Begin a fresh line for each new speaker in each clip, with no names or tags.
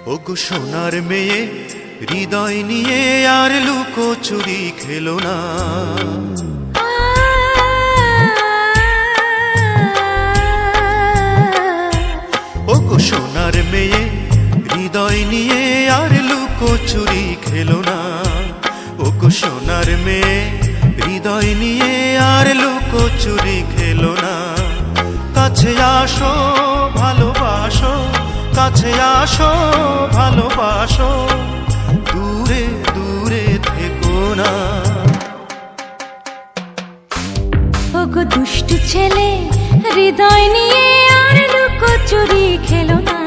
ওগো সোনার মেয়ে হৃদয় নিয়ে আর লুকোচুরি খেলো না। ওগো সোনার মেয়ে হৃদয় নিয়ে আর লুকোচুরি খেলো না। ওগো সোনার মেয়ে হৃদয় নিয়ে আর লুকোচুরি খেলো না। কাছে আসো ভালোবাসো, কাছে আসো ভালোবাসো, দূরে দূরে থেকো না।
ওগো দুষ্টু ছেলে হৃদয় নিয়ে আর লুকোচুরি খেলো না।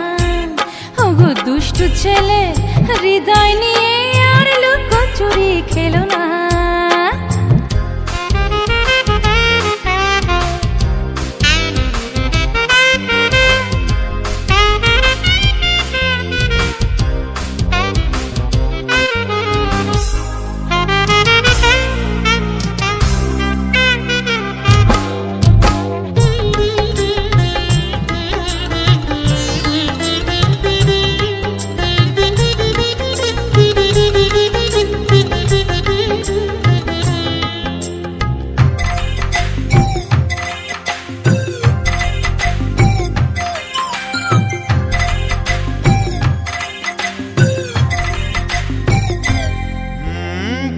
ওগো দুষ্টু ছেলে হৃদয় নিয়ে আর লুকোচুরি খেলো না।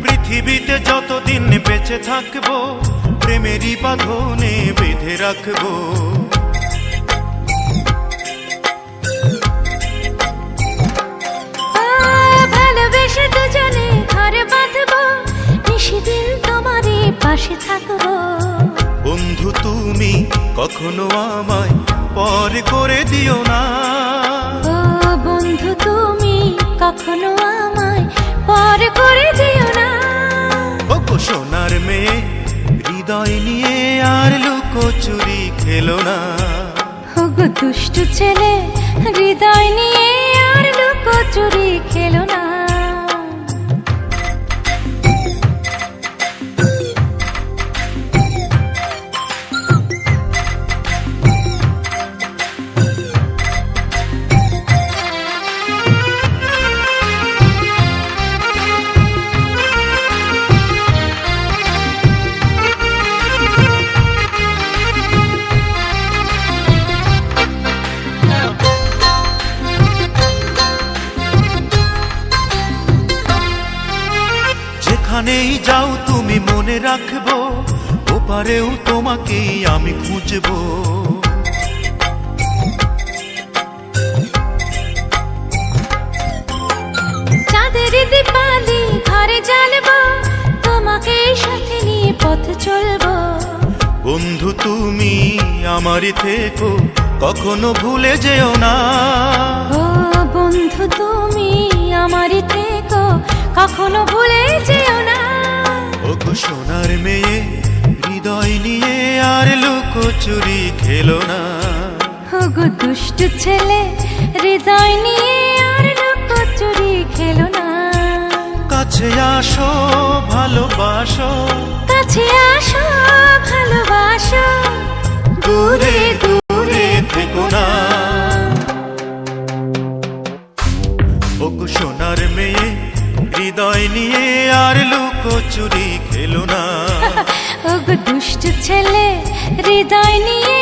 পৃথিবীতে যতদিন বেঁচে থাকবো প্রেমেরই বাঁধনে বেঁধে রাখবো।
ভালোবেসে দুজনে ঘরে বাঁধবো, নিশিদিন তোমারই পাশে থাকবো।
বন্ধু তুমি কখনো আমায় পর করে দিও না।
ও বন্ধু তুমি কখনো আমায় পর করে দিও না।
ওগো সোনার মেয়ে হৃদয় নিয়ে আর লুকোচুরি খেলো না।
ওগো দুষ্টু ছেলে হৃদয় নিয়ে আর লুকোচুরি খেলো না।
যেখানেই যাও তুমি মনে রাখবো, ওপারেও তোমাকেই আমি খুঁজবো।
চাঁদের দীপালি ঘরে জ্বালবো, তোমাকে সাথে নিয়ে পথ চলবো।
বন্ধু তুমি আমারই থেকো, কখনো ভুলে যেও না।
ও বন্ধু তুমি আমারই থেকো, কখনো ভুলে যেও না।
ওগো সোনার মেয়ে হৃদয় নিয়ে আর লুকোচুরি খেলো না।
ওগো দুষ্টু ছেলে হৃদয় নিয়ে আর লুকোচুরি খেলো না।
কাছে আসো ভালোবাসো,
কাছে আসো ভালোবাসো,
দূরে দূরে থেকো না। ওগো সোনার মেয়ে হৃদয় নিয়ে আর লুকোচুরি খেলো না।
ওগো দুষ্টু ছেলে হৃদয় নিয়ে